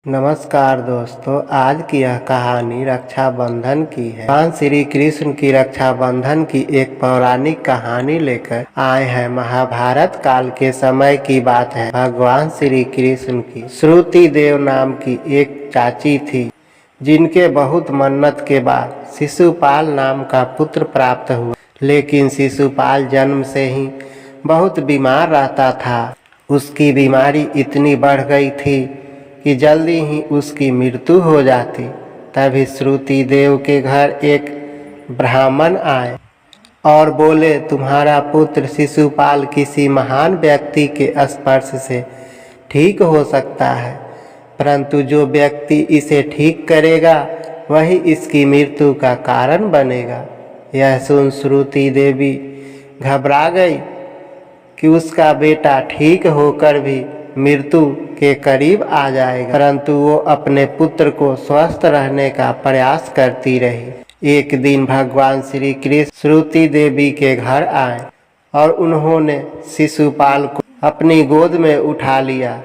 नमस्कार दोस्तों, आज की यह कहानी रक्षाबंधन की है। भगवान श्री कृष्ण की रक्षाबंधन की एक पौराणिक कहानी लेकर आए हैं। महाभारत काल के समय की बात है। भगवान श्री कृष्ण की श्रुति देव नाम की एक चाची थी, जिनके बहुत मन्नत के बाद शिशुपाल नाम का पुत्र प्राप्त हुआ। लेकिन शिशुपाल जन्म से ही बहुत बीमार रहता था। उसकी बीमारी इतनी बढ़ गई थी कि जल्दी ही उसकी मृत्यु हो जाती। तभी श्रुति देव के घर एक ब्राह्मण आए और बोले, तुम्हारा पुत्र शिशुपाल किसी महान व्यक्ति के स्पर्श से ठीक हो सकता है, परंतु जो व्यक्ति इसे ठीक करेगा वही इसकी मृत्यु का कारण बनेगा। यह सुन श्रुति देवी घबरा गई कि उसका बेटा ठीक होकर भी मृत्यु के करीब आ जाएगा, परंतु वो अपने पुत्र को स्वस्थ रहने का प्रयास करती रही। एक दिन भगवान श्री कृष्ण श्रुति देवी के घर आए और उन्होंने शिशुपाल को अपनी गोद में उठा लिया।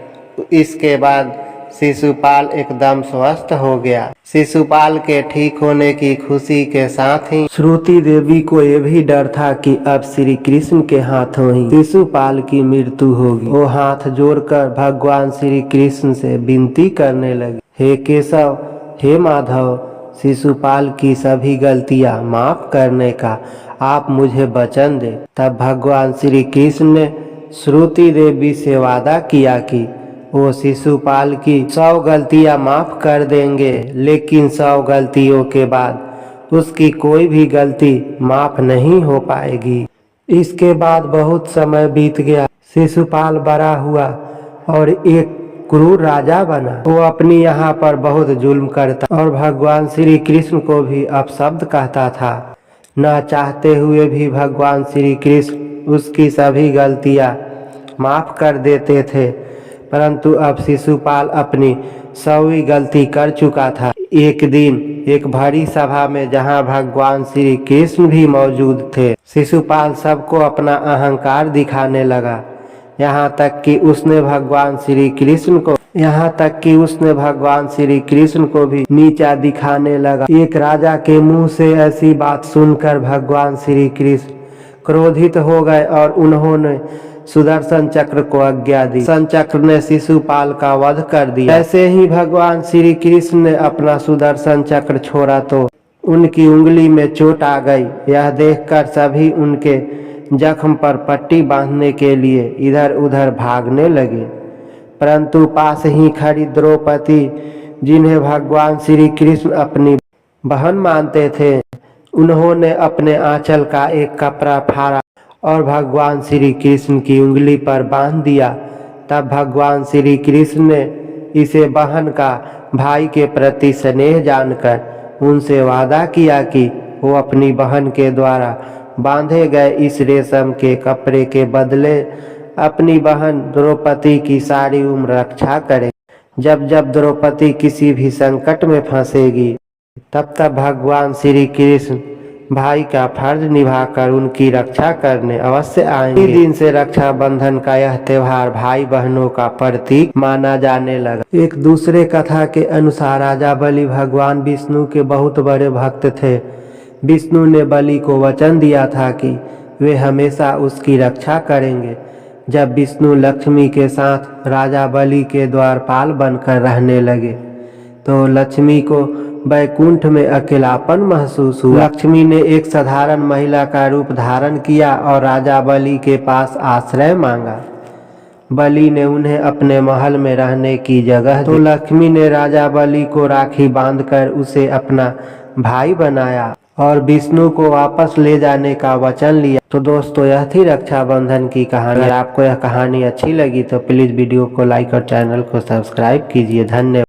इसके बाद शिशुपाल एकदम स्वस्थ हो गया। शिशुपाल के ठीक होने की खुशी के साथ ही श्रुति देवी को यह भी डर था कि अब श्री कृष्ण के हाथों ही शिशुपाल की मृत्यु होगी। वो हाथ जोड़कर भगवान श्री कृष्ण से विनती करने लगी, हे केशव, हे माधव, शिशुपाल की सभी गलतियां माफ करने का आप मुझे वचन दे। तब भगवान श्री कृष्ण ने श्रुति देवी से वादा किया कि वो शिशुपाल की 100 गलतियां माफ कर देंगे, लेकिन 100 गलतियों के बाद उसकी कोई भी गलती माफ नहीं हो पाएगी। इसके बाद बहुत समय बीत गया। शिशुपाल बड़ा हुआ और एक क्रूर राजा बना। वो अपनी यहाँ पर बहुत जुल्म करता और भगवान श्री कृष्ण को भी अपशब्द कहता था। न चाहते हुए भी भगवान श्री कृष्ण उसकी सभी गलतियां माफ कर देते थे, परंतु अब शिशुपाल अपनी 100वीं गलती कर चुका था। एक दिन एक बड़ी सभा में, जहां भगवान श्री कृष्ण भी मौजूद थे, शिशुपाल सबको अपना अहंकार दिखाने लगा। यहाँ तक कि उसने भगवान श्री कृष्ण को भी नीचा दिखाने लगा। एक राजा के मुंह से ऐसी बात सुनकर भगवान श्री कृष्ण क्रोधित हो गए और उन्होंने सुदर्शन चक्र को आज्ञा दी। सुदर्शन चक्र ने शिशुपाल का वध कर दिया। ऐसे ही भगवान श्री कृष्ण ने अपना सुदर्शन चक्र छोड़ा तो उनकी उंगली में चोट आ गई। यह देखकर सभी उनके जख्म पर पट्टी बांधने के लिए इधर उधर भागने लगे, परंतु पास ही खड़ी द्रौपदी, जिन्हें भगवान श्री कृष्ण अपनी बहन मानते थे, उन्होंने अपने आंचल का एक कपड़ा फाड़ा और भगवान श्री कृष्ण की उंगली पर बांध दिया। तब भगवान श्री कृष्ण ने इसे बहन का भाई के प्रति स्नेह जानकर उनसे वादा किया कि वो अपनी बहन के द्वारा बांधे गए इस रेशम के कपड़े के बदले अपनी बहन द्रौपदी की सारी उम्र रक्षा करे। जब जब द्रौपदी किसी भी संकट में फंसेगी, तब तब भगवान श्री कृष्ण भाई का फर्ज निभाकर उनकी रक्षा करने अवश्य आएंगे। इसी दिन से रक्षाबंधन का यह त्योहार भाई बहनों का प्रतीक माना जाने लगा। एक दूसरे कथा के अनुसार राजा बलि भगवान विष्णु के बहुत बड़े भक्त थे। विष्णु ने बलि को वचन दिया था कि वे हमेशा उसकी रक्षा करेंगे। जब विष्णु लक्ष्मी के साथ राजा बलि के द्वारपाल बनकर रहने लगे, तो लक्ष्मी को वैकुंठ में अकेलापन महसूस हुआ। लक्ष्मी ने एक साधारण महिला का रूप धारण किया और राजा बलि के पास आश्रय मांगा। बलि ने उन्हें अपने महल में रहने की जगह दी। तो लक्ष्मी ने राजा बलि को राखी बांधकर उसे अपना भाई बनाया और विष्णु को वापस ले जाने का वचन लिया। तो दोस्तों, यह थी रक्षाबंधन की कहानी। अगर आपको यह कहानी अच्छी लगी तो प्लीज वीडियो को लाइक और चैनल को सब्सक्राइब कीजिए। धन्यवाद।